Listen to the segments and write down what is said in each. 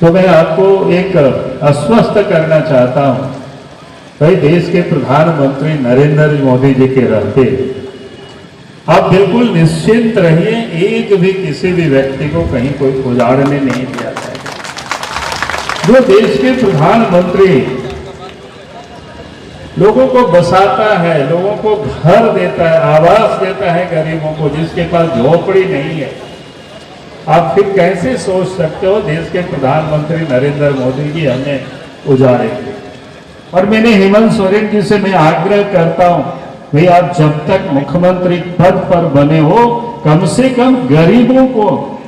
तो मैं आपको एक आश्वस्त करना चाहता हूं, भाई देश के प्रधानमंत्री नरेंद्र मोदी जी के रहते आप बिल्कुल निश्चिंत रहिए, एक भी किसी भी व्यक्ति को कहीं कोई उजाड़ने नहीं दिया जाएगा। जो देश के प्रधानमंत्री लोगों को बसाता है, लोगों को घर देता है, आवास देता है गरीबों को, जिसके पास झोपड़ी नहीं है, आप फिर कैसे सोच सकते हो देश के प्रधानमंत्री नरेंद्र मोदी जी हमें उजाड़ेंगे। और मैंने हेमंत सोरेन जी से मैं आग्रह करता हूं, भाई आप जब तक मुख्यमंत्री पद पर बने हो, कम से कम गरीबों को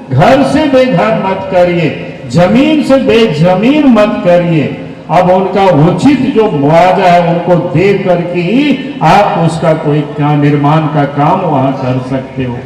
घर से बेघर मत करिए, जमीन से बेजमीन मत करिए। अब उनका उचित जो मुआवजा है उनको दे करके ही आप उसका कोई निर्माण का काम वहां कर सकते हो।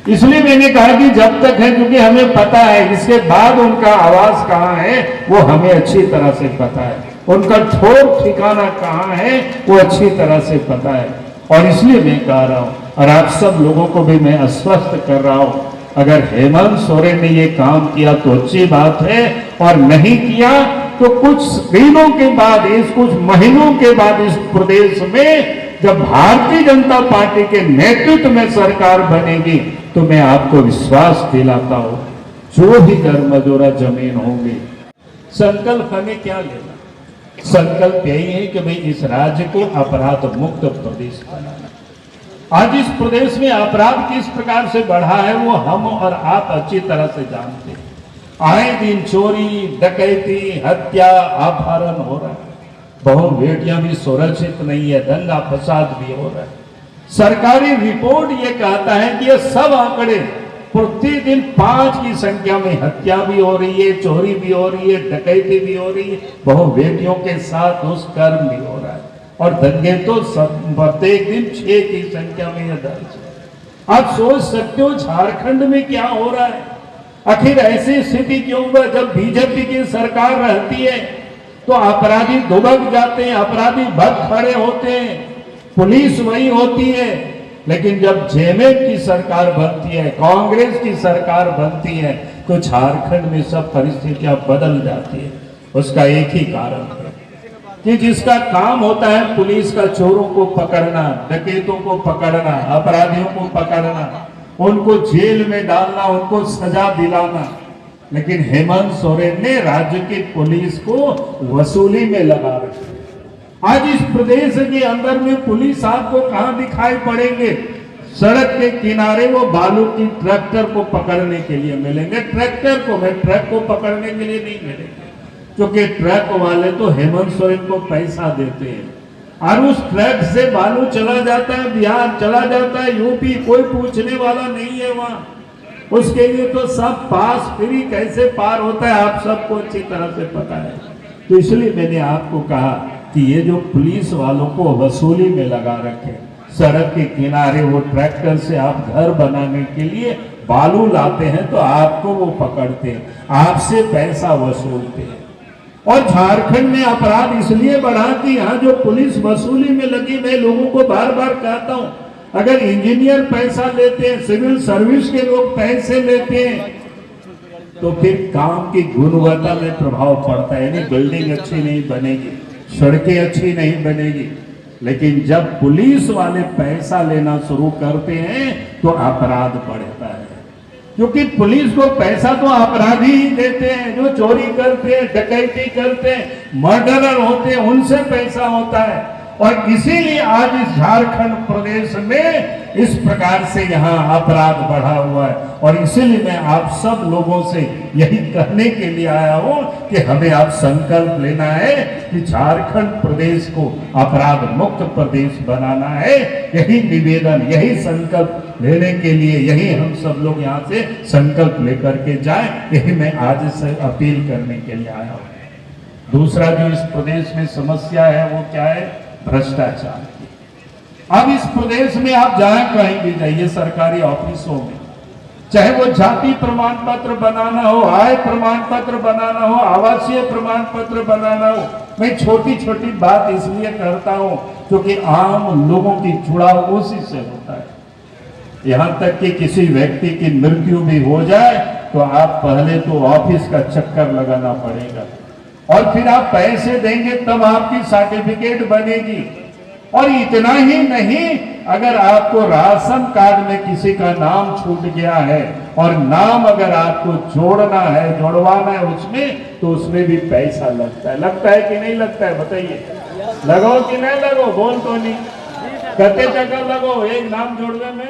इसलिए मैंने कहा कि जब तक है, क्योंकि हमें पता है इसके बाद उनका आवास कहां है वो हमें अच्छी तरह से पता है, उनका ठोर ठिकाना कहां है वो अच्छी तरह से पता है। और इसलिए मैं कह रहा हूं, और आप सब लोगों को भी मैं आश्वस्त कर रहा हूं, अगर हेमंत सोरेन ने ये काम किया तो अच्छी बात है, और नहीं किया तो कुछ दिनों के बाद, इस कुछ महीनों के बाद इस प्रदेश में जब भारतीय जनता पार्टी के नेतृत्व में सरकार बनेगी तो मैं आपको विश्वास दिलाता हूं, जो भी दरमजोरा जमीन होंगी, संकल्प हमें क्या लेना, संकल्प यही है कि भाई इस राज्य को अपराध मुक्त प्रदेश बनाना। आज इस प्रदेश में अपराध किस प्रकार से बढ़ा है वो हम और आप अच्छी तरह से जानते हैं। आए दिन चोरी, डकैती, हत्या, अपहरण हो रहा है, बहु बेटियां भी सुरक्षित नहीं है, दंगा फसाद भी हो रहा है। सरकारी रिपोर्ट ये कहता है कि ये सब आंकड़े प्रतिदिन 5 की संख्या में हत्या भी हो रही है, चोरी भी हो रही है, डकैती भी हो रही है, बहु बेटियों के साथ दुष्कर्म भी हो रहा है, और दंगे तो प्रत्येक दिन 6 की संख्या में यह दर्ज है। आप सोच सकते हो झारखंड में क्या हो रहा है। आखिर ऐसी स्थिति क्यों हुआ? जब बीजेपी की सरकार रहती है तो अपराधी दुबक जाते हैं, अपराधी भग खड़े होते हैं, पुलिस वही होती है। लेकिन जब जेएमएम की सरकार बनती है, कांग्रेस की सरकार बनती है, तो झारखंड में सब परिस्थितियां बदल जाती है। उसका एक ही कारण है कि जिसका काम होता है पुलिस का चोरों को पकड़ना, डकैतों को पकड़ना, अपराधियों को पकड़ना, उनको जेल में डालना, उनको सजा दिलाना, लेकिन हेमंत सोरेन ने राज्य की पुलिस को वसूली में लगा रखा। आज इस प्रदेश के अंदर में पुलिस आपको कहां दिखाई पड़ेंगे? सड़क के किनारे वो बालू की ट्रैक्टर को पकड़ने के लिए मिलेंगे, ट्रक को पकड़ने के लिए नहीं मिलेंगे, क्योंकि ट्रक वाले तो हेमंत सोरेन को पैसा देते हैं, और उस ट्रक से बालू चला जाता है बिहार, चला जाता है यूपी, कोई पूछने वाला नहीं है वहां। उसके लिए तो सब पास फ्री कैसे पार होता है आप सबको अच्छी तरह से पता है। तो इसलिए मैंने आपको कहा कि ये जो पुलिस वालों को वसूली में लगा रखे, सड़क के किनारे वो ट्रैक्टर से आप घर बनाने के लिए बालू लाते हैं तो आपको वो पकड़ते हैं, आपसे पैसा वसूलते हैं। और झारखंड में अपराध इसलिए बढ़ा कि यहाँ जो पुलिस वसूली में लगी, मैं लोगों को बार बार कहता हूँ, अगर इंजीनियर पैसा लेते हैं, सिविल सर्विस के लोग पैसे लेते हैं, तो फिर काम की गुणवत्ता में प्रभाव पड़ता है। यानी बिल्डिंग अच्छी नहीं बनेगी, सड़कें अच्छी नहीं बनेगी। लेकिन जब पुलिस वाले पैसा लेना शुरू करते हैं तो अपराध बढ़ता है, क्योंकि पुलिस को पैसा तो अपराधी ही देते हैं, जो चोरी करते हैं, डकैती करते हैं, मर्डरर होते हैं, उनसे पैसा होता है। और इसीलिए आज इस झारखंड प्रदेश में इस प्रकार से यहाँ अपराध बढ़ा हुआ है। और इसीलिए मैं आप सब लोगों से यही कहने के लिए आया हूँ कि हमें आप संकल्प लेना है कि झारखंड प्रदेश को अपराध मुक्त प्रदेश बनाना है। यही निवेदन, यही संकल्प लेने के लिए, यही हम सब लोग यहाँ से संकल्प लेकर के जाए, यही मैं आज से अपील करने के लिए आया हूँ। दूसरा जो इस प्रदेश में समस्या है वो क्या है? भ्रष्टाचार। अब इस प्रदेश में आप जहां कहीं भी जाइए, सरकारी ऑफिसों में, चाहे वो जाति प्रमाण पत्र बनाना हो, आय प्रमाण पत्र बनाना हो, आवासीय प्रमाण पत्र बनाना हो, मैं छोटी छोटी बात इसलिए करता हूं क्योंकि आम लोगों की जुड़ाव उसी से होता है। यहां तक कि किसी व्यक्ति की मृत्यु भी हो जाए तो आप पहले तो ऑफिस का चक्कर लगाना पड़ेगा और फिर आप पैसे देंगे तब आपकी सर्टिफिकेट बनेगी। और इतना ही नहीं, अगर आपको राशन कार्ड में किसी का नाम छूट गया है और नाम अगर आपको जोड़ना है, जोड़वाना है उसमें, तो उसमें भी पैसा लगता है कि नहीं लगता है? बताइए, लगो कि नहीं लगो? बोल तो नहीं, कते चक्कर लगो एक नाम जोड़ने में।